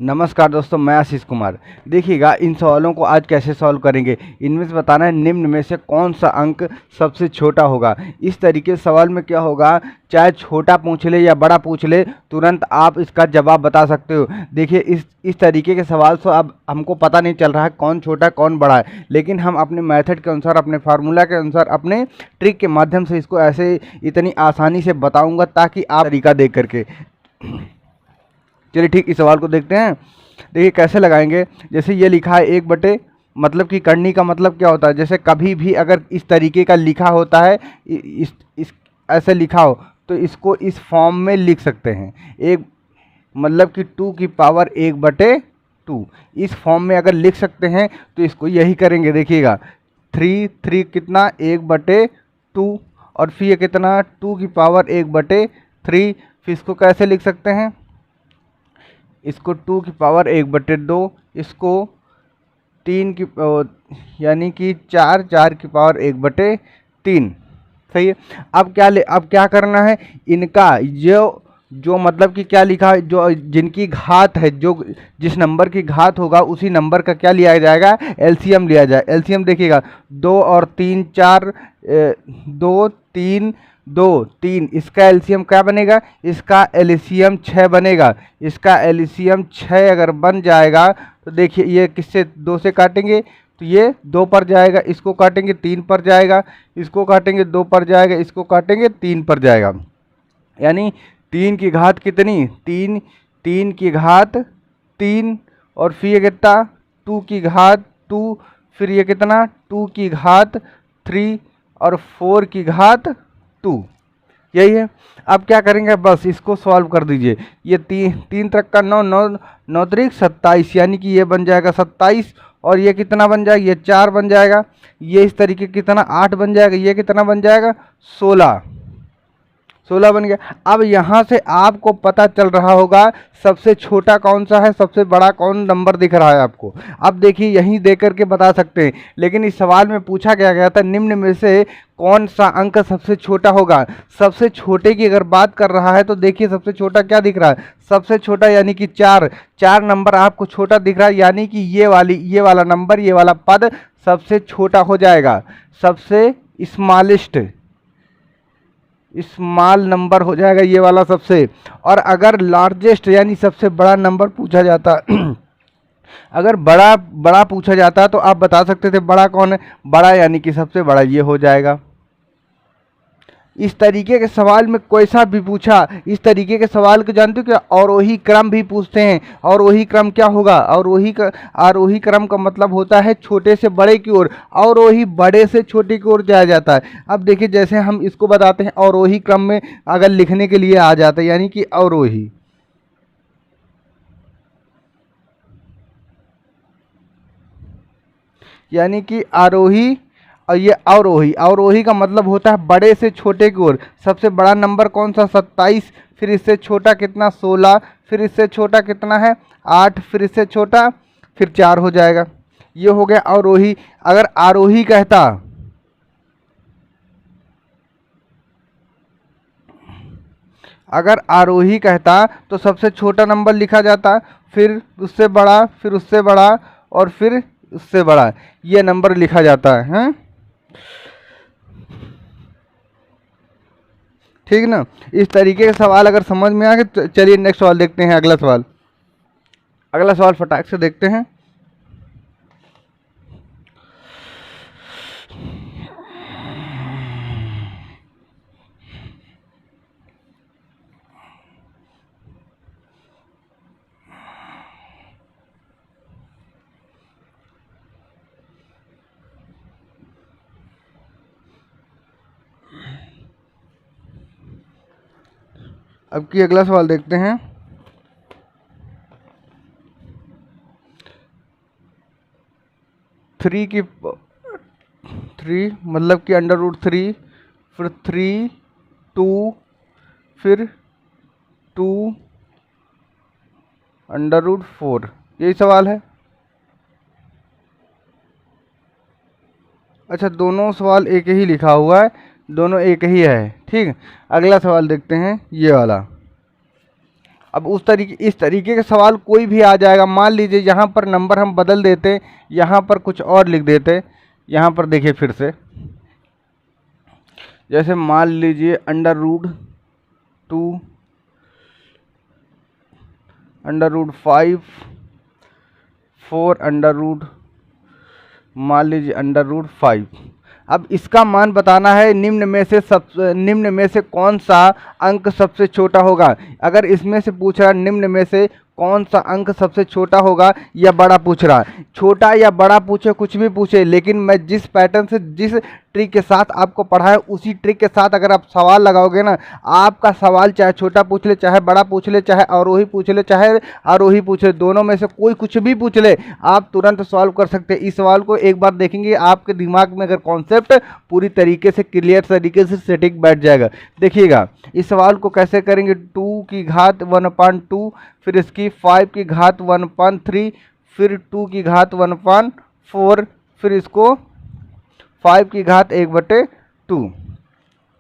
नमस्कार दोस्तों, मैं आशीष कुमार। देखिएगा, इन सवालों को आज कैसे सॉल्व करेंगे। इनमें से बताना है निम्न में से कौन सा अंक सबसे छोटा होगा। इस तरीके सवाल में क्या होगा, चाहे छोटा पूछ ले या बड़ा पूछ ले, तुरंत आप इसका जवाब बता सकते हो। देखिए, इस तरीके के सवाल से अब हमको पता नहीं चल रहा है कौन छोटा कौन बड़ा है, लेकिन हम अपने मेथड के अनुसार, अपने फार्मूला के अनुसार, अपने ट्रिक के माध्यम से इसको ऐसे इतनी आसानी से बताऊँगा ताकि आप तरीका देख करके। चलिए ठीक, इस सवाल को देखते हैं। देखिए कैसे लगाएंगे। जैसे ये लिखा है 1/, मतलब कि करनी का मतलब क्या होता है। जैसे कभी भी अगर इस तरीके का लिखा होता है, इस ऐसे लिखा हो, तो इसको इस फॉर्म में लिख सकते हैं। एक मतलब कि 2 की पावर 1/2 इस फॉर्म में अगर लिख सकते हैं तो इसको यही करेंगे। देखिएगा 3 कितना 1/2, और फिर ये कितना 2 की पावर 1/3। फिर इसको कैसे लिख सकते हैं, इसको 2 की पावर 1/2, इसको 3 की यानी कि 4 की पावर 1/3। सही है। अब क्या करना है, इनका जो मतलब कि क्या लिखा है, जो जिनकी घात है, जो जिस नंबर की घात होगा उसी नंबर का क्या लिया जाएगा, एलसीएम लिया जाए। एलसीएम देखिएगा 2 और 3 4, 2 3 2 3, इसका एलसीएम क्या बनेगा, इसका एलसीएम 6 बनेगा। इसका एलसीएम 6 अगर बन जाएगा तो देखिए ये किससे 2 से काटेंगे तो ये 2 पर जाएगा, इसको काटेंगे 3 पर जाएगा, इसको काटेंगे 2 पर जाएगा, इसको काटेंगे 3 पर जाएगा। यानी 3 की घात कितनी, 3 की घात 3, और फिर ये कितना 2 की घात 2, फिर ये कितना 2 की घात 3, और 4 की घात 2। यही है। अब क्या करेंगे, बस इसको सॉल्व कर दीजिए। ये 3 तक का 9 9 9 त्रिक 27, यानी कि ये बन जाएगा 27, और ये कितना बन जाएगा, ये 4 बन जाएगा। ये इस तरीके कितना 8 बन जाएगा, ये कितना बन जाएगा 16 बन गया। अब यहाँ से आपको पता चल रहा होगा सबसे छोटा कौन सा है, सबसे बड़ा कौन नंबर दिख रहा है आपको। अब देखिए यहीं देख करके बता सकते हैं, लेकिन इस सवाल में पूछा गया था निम्न में से कौन सा अंक सबसे छोटा होगा। सबसे छोटे की अगर बात कर रहा है तो देखिए सबसे छोटा क्या दिख रहा है, सबसे छोटा यानी कि 4 नंबर आपको छोटा दिख रहा है, यानी कि ये वाला नंबर, ये वाला पद सबसे छोटा हो जाएगा, सबसे स्मॉल नंबर हो जाएगा ये वाला सबसे। और अगर लार्जेस्ट यानी सबसे बड़ा नंबर पूछा जाता अगर बड़ा पूछा जाता तो आप बता सकते थे बड़ा कौन है, बड़ा यानी कि सबसे बड़ा ये हो जाएगा। इस तरीके के सवाल में कोई सा भी पूछा, इस तरीके के सवाल को जानते हो क्या, अवरोही क्रम भी पूछते हैं। अवरोही क्रम क्या होगा, आरोही क्रम का मतलब होता है छोटे से बड़े की ओर, अवरोही बड़े से छोटे की ओर जाया जाता है। अब देखिए जैसे हम इसको बताते हैं, अवरोही क्रम में अगर लिखने के लिए आ जाता है, यानी कि अवरोही, यानी कि आरोही, और ये अवरोही का मतलब होता है बड़े से छोटे की ओर। सबसे बड़ा नंबर कौन सा, 27, फिर इससे छोटा कितना 16, फिर इससे छोटा कितना है 8, फिर इससे छोटा फिर 4 हो जाएगा। ये हो गया अवरोही। अगर आरोही कहता तो सबसे छोटा नंबर लिखा जाता, फिर उससे बड़ा, फिर उससे बड़ा, और फिर उससे बड़ा, ये नंबर लिखा जाता है, हैं? ठीक ना। इस तरीके के सवाल अगर समझ में आ गए तो चलिए नेक्स्ट सवाल देखते हैं। अगला सवाल फटाक से देखते हैं। अब की अगला सवाल देखते हैं। थ्री मतलब कि √3, फिर 3 2, फिर 2 √4, यही सवाल है। अच्छा, दोनों सवाल एक ही लिखा हुआ है, दोनों एक ही है। ठीक, अगला सवाल देखते हैं, ये वाला। अब इस तरीके का सवाल कोई भी आ जाएगा। मान लीजिए यहाँ पर नंबर हम बदल देते, यहाँ पर कुछ और लिख देते। यहाँ पर देखिए फिर से, जैसे मान लीजिए √2 √5 4 मान लीजिए √5। अब इसका मान बताना है, निम्न में से कौन सा अंक सबसे छोटा होगा। अगर इसमें से पूछ रहा निम्न में से कौन सा अंक सबसे छोटा होगा या बड़ा पूछ रहा, छोटा या बड़ा पूछे कुछ भी पूछे, लेकिन मैं जिस पैटर्न से जिस ट्रिक के साथ आपको पढ़ाया उसी ट्रिक के साथ अगर आप सवाल लगाओगे ना, आपका सवाल चाहे छोटा पूछ ले, चाहे बड़ा पूछ ले, चाहे अवरोही पूछ ले, चाहे आरोही पूछ ले, दोनों में से कोई कुछ भी पूछ ले, आप तुरंत सॉल्व कर सकते हैं। इस सवाल को एक बार देखेंगे, आपके दिमाग में अगर कॉन्सेप्ट पूरी तरीके से क्लियर तरीके से सेटिंग बैठ जाएगा। देखिएगा इस सवाल को कैसे करेंगे। 2 की घात 1/2, फिर इसकी 5 की घात 1/3, फिर 2 की घात 1/4, फिर इसको 5 की घात 1/2।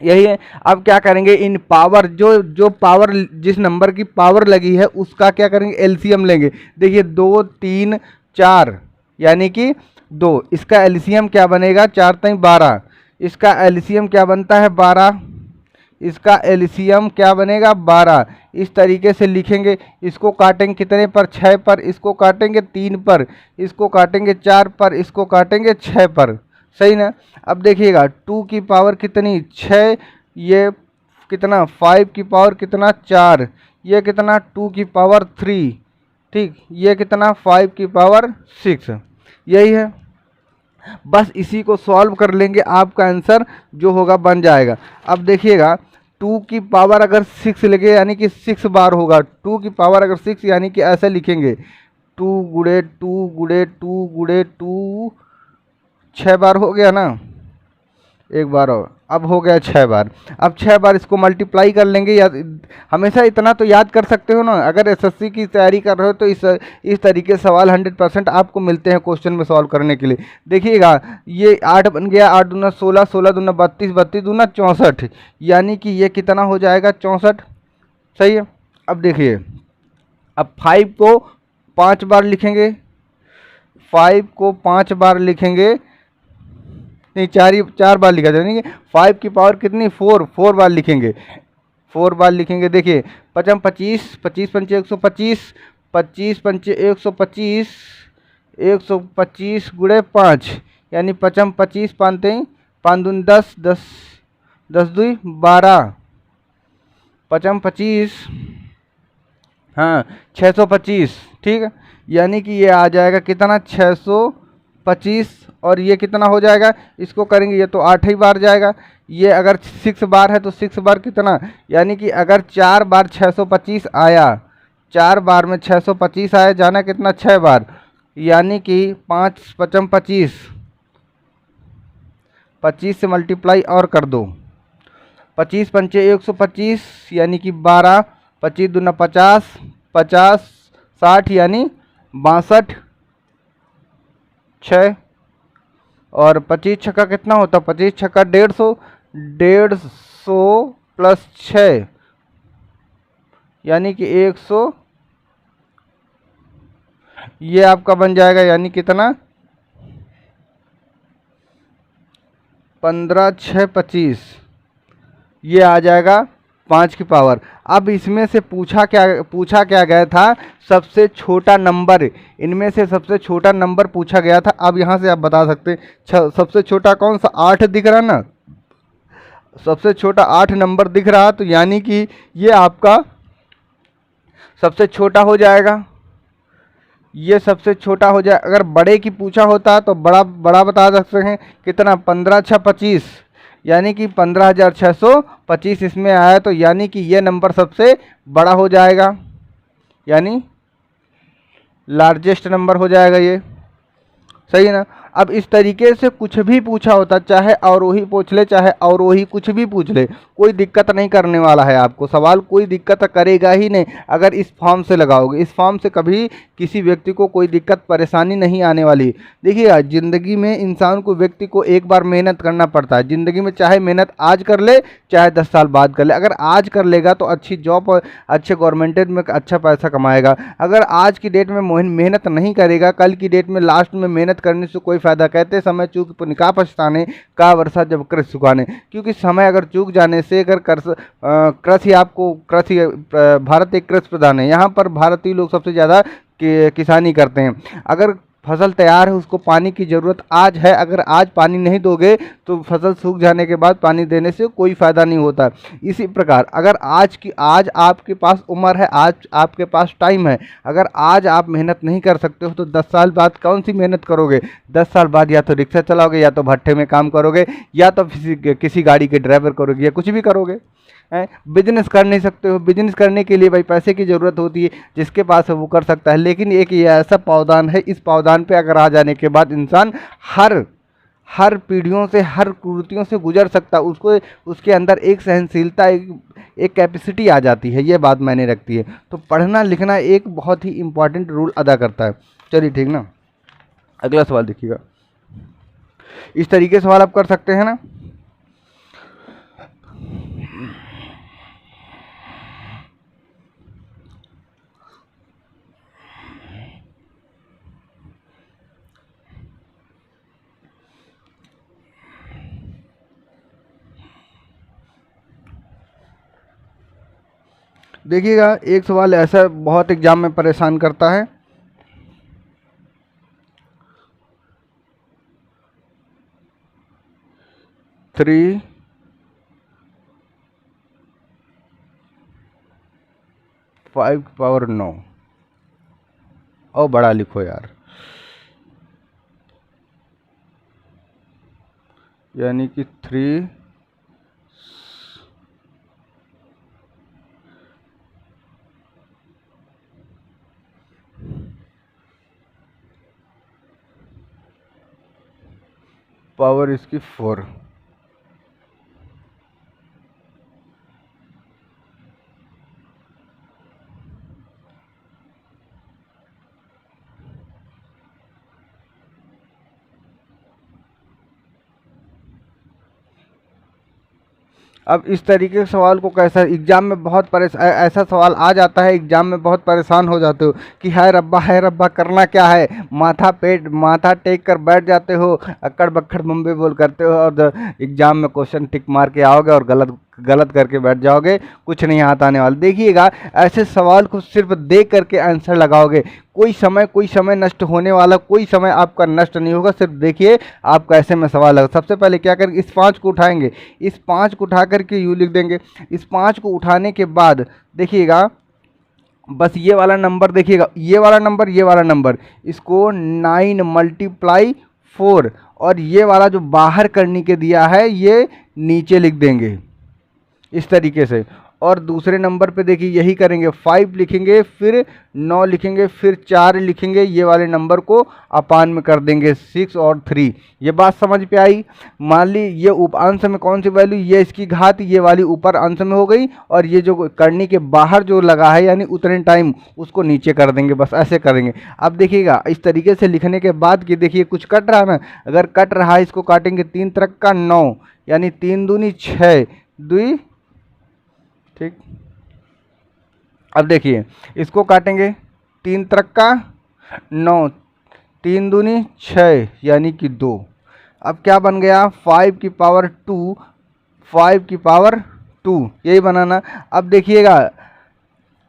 यही है। अब क्या करेंगे, इन पावर जो पावर जिस नंबर की पावर लगी है उसका क्या करेंगे, एलसीएम लेंगे। देखिए 2 3 4 यानी कि 2, इसका एलसीएम क्या बनेगा, 4 3 12, इसका एलसीएम क्या बनता है 12, इसका एलसीएम क्या बनेगा 12। इस तरीके से लिखेंगे। इसको काटेंगे कितने पर, 6 पर, इसको काटेंगे 3 पर, इसको काटेंगे 4 पर, इसको काटेंगे 6 पर। सही ना। अब देखिएगा 2 की पावर कितनी 6, ये कितना 5 की पावर कितना 4, ये कितना 2 की पावर 3, ठीक, ये कितना 5 की पावर 6। यही है, बस इसी को सॉल्व कर लेंगे, आपका आंसर जो होगा बन जाएगा। अब देखिएगा 2 की पावर अगर 6 लगे यानी कि 6 बार होगा। 2 की पावर अगर 6 यानी कि ऐसे लिखेंगे 2 गुणे 2 गुणे 2 गुणे 2, 6 बार हो गया ना, एक बार और, अब हो गया 6 बार। अब 6 बार इसको मल्टीप्लाई कर लेंगे। या हमेशा इतना तो याद कर सकते हो ना, अगर एसएससी की तैयारी कर रहे हो तो इस तरीके सवाल 100% आपको मिलते हैं क्वेश्चन में सॉल्व करने के लिए। देखिएगा ये 8 बन गया, 8 दूना 16, 16 दूना 32, 32 दूना 64, यानी कि ये कितना हो जाएगा 64। सही है। अब देखिए, अब 5 को 5 बार लिखेंगे, 5 को 5 बार लिखेंगे, नहीं 4 बार लिखा जाएगा। 5 की पावर कितनी 4 बार लिखेंगे, 4 बार लिखेंगे। देखिए 5 25, 25 पंचे 125, 25 पंचे 125, 125 गुणे 5 यानी 5 25 पानते 5 दून 10, 10 10 2 12, 5 25, हाँ 625, ठीक है। यानी कि ये आ जाएगा कितना 625, और ये कितना हो जाएगा, इसको करेंगे ये तो 8 ही बार जाएगा। ये अगर 6 बार है तो 6 बार कितना, यानी कि अगर 4 बार 625 आया, 4 बार में 625 आया, जाना कितना 6 बार, यानी कि 5 5 25, 25 से मल्टीप्लाई और कर दो, 25 पंचे 125 यानी कि 12, 25 दूना 50, 50 60 यानी 62, 6, और 25 छक्का कितना होता है, 25 छक्का 150, 150 प्लस 6 यानी कि 100, ये आपका बन जाएगा यानी कितना 15 6 25, ये आ जाएगा 5 की पावर। अब इसमें से पूछा क्या गया था, सबसे छोटा नंबर, इनमें से सबसे छोटा नंबर पूछा गया था। अब यहाँ से आप बता सकते हैं सबसे छोटा कौन सा, 8 दिख रहा ना, सबसे छोटा 8 नंबर दिख रहा, तो यानी कि ये आपका सबसे छोटा हो जाएगा, ये सबसे छोटा हो जाए। अगर बड़े की पूछा होता तो बड़ा बता सकते हैं कितना 15 6 25, यानी कि 15,625 इसमें आया, तो यानी कि ये नंबर सबसे बड़ा हो जाएगा, यानी लार्जेस्ट नंबर हो जाएगा ये। सही है ना। अब इस तरीके से कुछ भी पूछा होता, चाहे अवरोही पूछ ले चाहे अवरोही कुछ भी पूछ ले, कोई दिक्कत नहीं करने वाला है आपको, सवाल कोई दिक्कत करेगा ही नहीं अगर इस फॉर्म से लगाओगे। इस फॉर्म से कभी किसी व्यक्ति को कोई दिक्कत परेशानी नहीं आने वाली। देखिएगा, ज़िंदगी में इंसान को, व्यक्ति को एक बार मेहनत करना पड़ता है ज़िंदगी में, चाहे मेहनत आज कर ले चाहे 10 साल बाद कर ले। अगर आज कर लेगा तो अच्छी जॉब और अच्छे गवर्नमेंट में अच्छा पैसा कमाएगा। अगर आज की डेट में मेहनत नहीं करेगा, कल की डेट में लास्ट में मेहनत करने से कोई फ़ायदा। कहते समय चूक निकाह पछताने का वर्षा जब कृषि सुखाने, क्योंकि समय अगर चूक जाने से, अगर कृषि आपको, कृषि भारत एक कृषि प्रधान है, यहाँ पर भारतीय लोग सबसे ज़्यादा किसानी करते हैं। अगर फसल तैयार है, उसको पानी की ज़रूरत आज है, अगर आज पानी नहीं दोगे तो फसल सूख जाने के बाद पानी देने से कोई फ़ायदा नहीं होता। इसी प्रकार अगर आज आपके पास उम्र है, आज आपके पास टाइम है, अगर आज आप मेहनत नहीं कर सकते हो तो 10 साल बाद कौन सी मेहनत करोगे? 10 साल बाद या तो रिक्शा चलाओगे, या तो भट्टे में काम करोगे, या तो किसी गाड़ी के ड्राइवर करोगे, या कुछ भी करोगे। बिजनेस कर नहीं सकते हो, बिजनेस करने के लिए भाई पैसे की ज़रूरत होती है, जिसके पास है वो कर सकता है। लेकिन एक ये ऐसा पावदान है, इस पावदान पे अगर आ जाने के बाद इंसान हर पीढ़ियों से, हर कुरीतियों से गुजर सकता है। उसको, उसके अंदर एक सहनशीलता, एक कैपेसिटी आ जाती है। ये बात मायने रखती है। तो पढ़ना लिखना एक बहुत ही इम्पॉर्टेंट रोल अदा करता है। चलिए ठीक ना, अगला सवाल देखिएगा। इस तरीके से सवाल आप कर सकते हैं ना। देखिएगा, एक सवाल ऐसा बहुत एग्जाम में परेशान करता है। थ्री फाइव पावर 9, और बड़ा लिखो यार, यानी कि 3 पावर इसकी 4। अब इस तरीके के सवाल को कैसा एग्जाम में बहुत ऐसा सवाल आ जाता है, एग्जाम में बहुत परेशान हो जाते हो कि हाय रब्बा करना क्या है। माथा टेक कर बैठ जाते हो, अक्कड़ बक्कड़ बम्बे बोल करते हो, और एग्जाम में क्वेश्चन टिक मार के आओगे और गलत करके बैठ जाओगे, कुछ नहीं हाथ आने वाला। देखिएगा, ऐसे सवाल को सिर्फ देख करके आंसर लगाओगे, कोई समय नष्ट होने वाला, कोई समय आपका नष्ट नहीं होगा। सिर्फ देखिए आपका ऐसे में सवाल लगा। सबसे पहले क्या करेंगे, इस 5 को उठाएंगे, इस 5 को उठा करके यू लिख देंगे। इस 5 को उठाने के बाद देखिएगा, बस ये वाला नंबर देखिएगा, ये वाला नंबर, इसको 9 × 4, और ये वाला जो बाहर करने के दिया है ये नीचे लिख देंगे इस तरीके से। और दूसरे नंबर पे देखिए यही करेंगे, 5 लिखेंगे, फिर 9 लिखेंगे, फिर 4 लिखेंगे, ये वाले नंबर को अपान में कर देंगे 6 और 3। ये बात समझ पे आई। मान ली ये अंश में कौन सी वैल्यू, ये इसकी घात, ये वाली ऊपर अंश में हो गई, और ये जो करने के बाहर जो लगा है यानी उतने टाइम, उसको नीचे कर देंगे। बस ऐसे करेंगे। अब देखिएगा, इस तरीके से लिखने के बाद कि देखिए कुछ कट रहा है ना, अगर कट रहा है इसको काटेंगे 3 त्रिक का 9, यानी 3 दूनी 6, 2 ठीक। अब देखिए इसको काटेंगे 3 त्रिक का 9, 3 दूनी 6, यानी कि 2। अब क्या बन गया, 5 की पावर 2, 5 की पावर 2, यही बनाना। अब देखिएगा,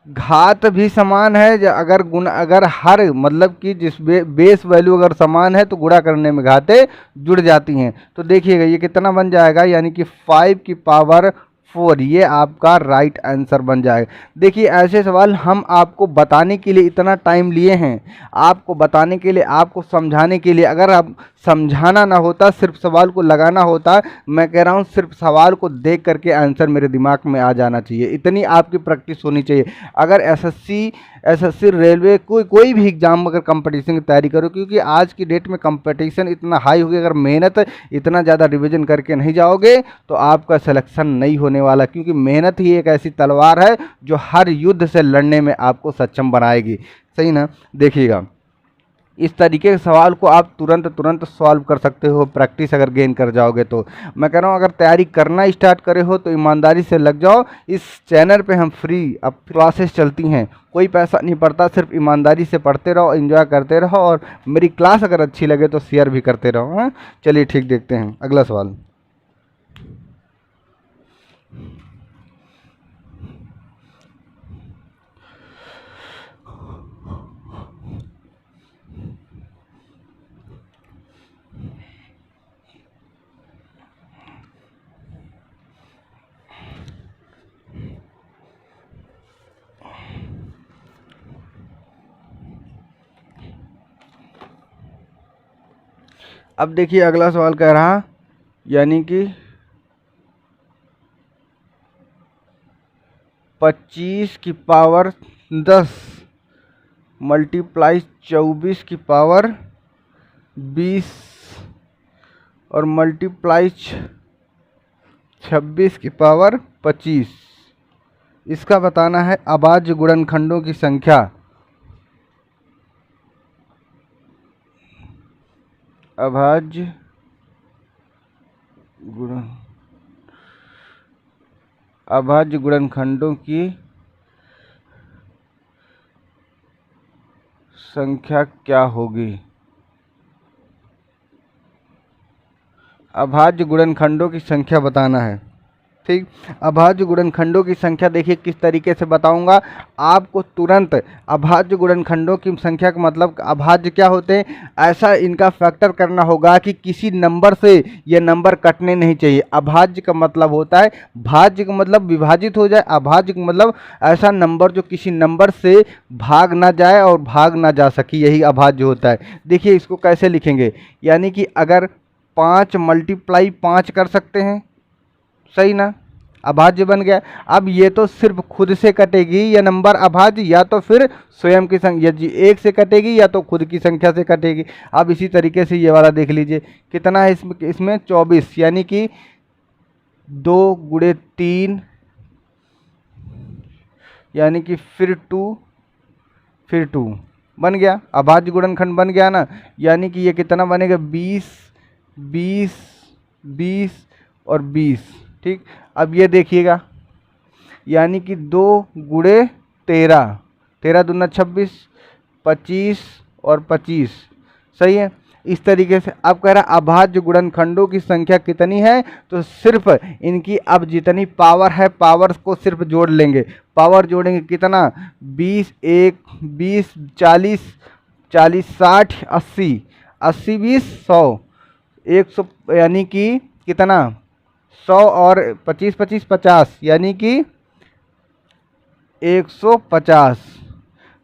घात भी समान है, अगर हर मतलब कि जिस बेस वैल्यू अगर समान है तो गुणा करने में घातें जुड़ जाती हैं। तो देखिएगा ये कितना बन जाएगा, यानी कि 5 की पावर 4, ये आपका राइट आंसर बन जाएगा। देखिए ऐसे सवाल हम आपको बताने के लिए इतना टाइम लिए हैं, आपको बताने के लिए, आपको समझाने के लिए। अगर आप समझाना ना होता, सिर्फ सवाल को लगाना होता, मैं कह रहा हूँ सिर्फ सवाल को देख करके आंसर मेरे दिमाग में आ जाना चाहिए, इतनी आपकी प्रैक्टिस होनी चाहिए। अगर एसएससी एसएससी, रेलवे, कोई भी एग्जाम अगर कंपटीशन की तैयारी करो, क्योंकि आज की डेट में कंपटीशन इतना हाई हो गया, अगर मेहनत इतना ज़्यादा रिवीजन करके नहीं जाओगे तो आपका सिलेक्शन नहीं होने वाला, क्योंकि मेहनत ही एक ऐसी तलवार है जो हर युद्ध से लड़ने में आपको सक्षम बनाएगी। सही ना? देखिएगा, इस तरीके के सवाल को आप तुरंत सॉल्व कर सकते हो, प्रैक्टिस अगर गेन कर जाओगे तो। मैं कह रहा हूँ अगर तैयारी करना स्टार्ट करे हो तो ईमानदारी से लग जाओ। इस चैनल पे हम फ्री अब क्लासेस चलती हैं, कोई पैसा नहीं पड़ता, सिर्फ ईमानदारी से पढ़ते रहो, एंजॉय करते रहो, और मेरी क्लास अगर अच्छी लगे तो शेयर भी करते रहो। हाँ, चलिए ठीक, देखते हैं अगला सवाल। अब देखिए अगला सवाल कह रहा, यानी कि 25 की पावर 10 मल्टीप्लाई 24 की पावर 20 और मल्टीप्लाई 26 की पावर 25, इसका बताना है अभाज्य गुणनखंडों की संख्या। अभाज्य गुणनखंडों की संख्या क्या होगी? अभाज्य गुणनखंडों की संख्या बताना है। ठीक, अभाज्य गुणनखंडों की संख्या देखिए किस तरीके से बताऊंगा आपको तुरंत। अभाज्य गुणनखंडों की संख्या का मतलब, अभाज्य क्या होते हैं, ऐसा इनका फैक्टर करना होगा कि किसी नंबर से ये नंबर कटने नहीं चाहिए। अभाज्य का मतलब होता है, भाज्य का मतलब विभाजित हो जाए, अभाज्य का मतलब ऐसा नंबर जो किसी नंबर से भाग ना जाए और भाग ना जा सके, यही अभाज्य होता है। देखिए इसको कैसे लिखेंगे, यानी कि अगर 5 मल्टीप्लाई 5 कर सकते हैं, सही ना, अभाज्य बन गया। अब ये तो सिर्फ खुद से कटेगी ये नंबर अभाज्य, या तो फिर स्वयं की संख्या जी 1 से कटेगी, या तो खुद की संख्या से कटेगी। अब इसी तरीके से ये वाला देख लीजिए कितना है इसमें 24, यानी कि 2 गुणे 3, यानी कि फिर 2 बन गया, अभाज्य गुणनखंड बन गया ना। यानी कि ये कितना बनेगा, 20 20 20 और 20। ठीक, अब ये देखिएगा, यानी कि 2 गुणे 13, 13 दूना 26, 25 और 25, सही है। इस तरीके से अब कह रहा है अभाज्य गुणनखंडों की संख्या कितनी है, तो सिर्फ इनकी अब जितनी पावर है पावर्स को सिर्फ जोड़ लेंगे। पावर जोड़ेंगे कितना, 20 1 20 40 40 60 80 80 20 100 100, यानी कि कितना 100 और 25 25 50, यानी कि 150।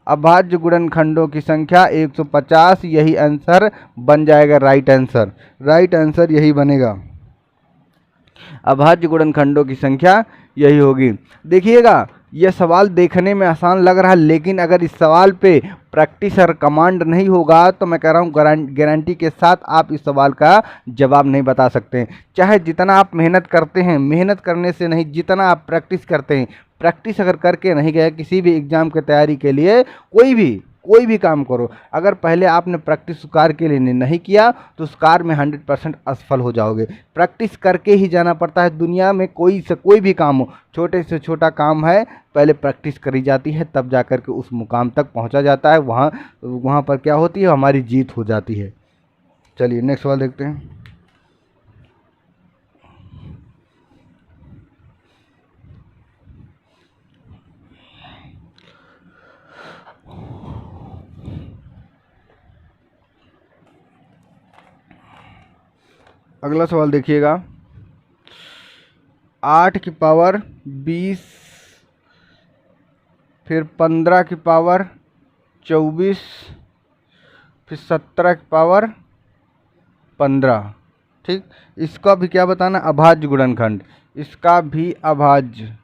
अभाज्य गुणनखंडों की संख्या 150, यही आंसर बन जाएगा, राइट आंसर। राइट आंसर यही बनेगा, अभाज्य गुणनखंडों की संख्या यही होगी। देखिएगा यह सवाल देखने में आसान लग रहा है, लेकिन अगर इस सवाल पे प्रैक्टिस और कमांड नहीं होगा तो मैं कह रहा हूँ गारंटी के साथ आप इस सवाल का जवाब नहीं बता सकते। चाहे जितना आप मेहनत करते हैं, मेहनत करने से नहीं, जितना आप प्रैक्टिस करते हैं, प्रैक्टिस अगर करके नहीं गए किसी भी एग्ज़ाम की तैयारी के लिए, कोई भी काम करो, अगर पहले आपने प्रैक्टिस उस कार्य के लिए नहीं किया तो उस कार्य में 100% असफल हो जाओगे। प्रैक्टिस करके ही जाना पड़ता है। दुनिया में कोई से कोई भी काम हो, छोटे से छोटा काम है, पहले प्रैक्टिस करी जाती है, तब जा कर के उस मुकाम तक पहुंचा जाता है। वहाँ पर क्या होती है, हमारी जीत हो जाती है। चलिए नेक्स्ट सवाल देखते हैं। अगला सवाल देखिएगा, 8 की पावर 20, फिर 15 की पावर 24, फिर 17 की पावर 15। ठीक, इसका भी क्या बताना, अभाज्य गुणनखंड, इसका भी अभाज्य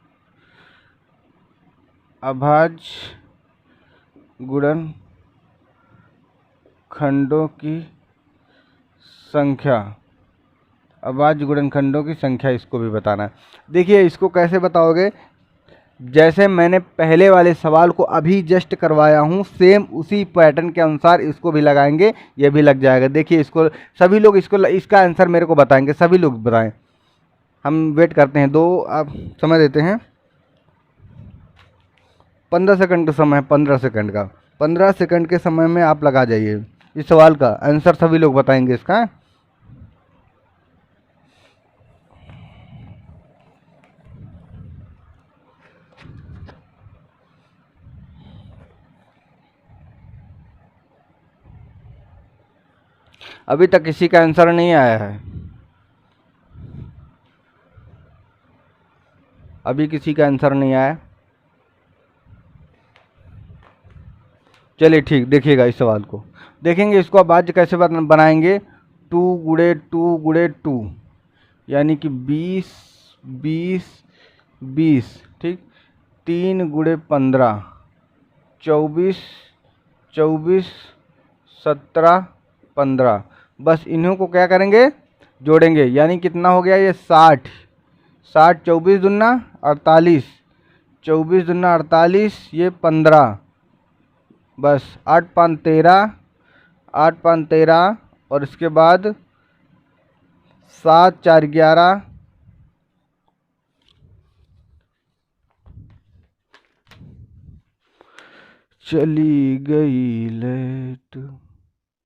गुणनखंडों की संख्या, अभाज्य गुणनखंडों की संख्या इसको भी बताना है। देखिए इसको कैसे बताओगे, जैसे मैंने पहले वाले सवाल को अभी जस्ट करवाया हूँ, सेम उसी पैटर्न के अनुसार इसको भी लगाएंगे, ये भी लग जाएगा। देखिए इसको सभी लोग इसका आंसर मेरे को बताएंगे, सभी लोग बताएं। हम वेट करते हैं, दो आप समय देते हैं, 15 सेकंड का समय है, 15 सेकंड का, 15 सेकंड के समय में आप लगा जाइए। इस सवाल का आंसर सभी लोग बताएंगे इसका। अभी तक किसी का आंसर नहीं आया है, अभी किसी का आंसर नहीं आया। चलिए ठीक, देखिएगा इस सवाल को, देखेंगे इसको अब आज कैसे बनाएंगे। 2 × 2 × 2 यानी कि 20 20 20, ठीक। 3 × 15 24 24 17 15। बस इन्हों को क्या करेंगे, जोड़ेंगे, यानी कितना हो गया ये 60। 60 24 दूना 48, 24 दूना 48, ये 15। बस 8 5 13, 8 5 13, और इसके बाद 7 4 11, चली गई लेट।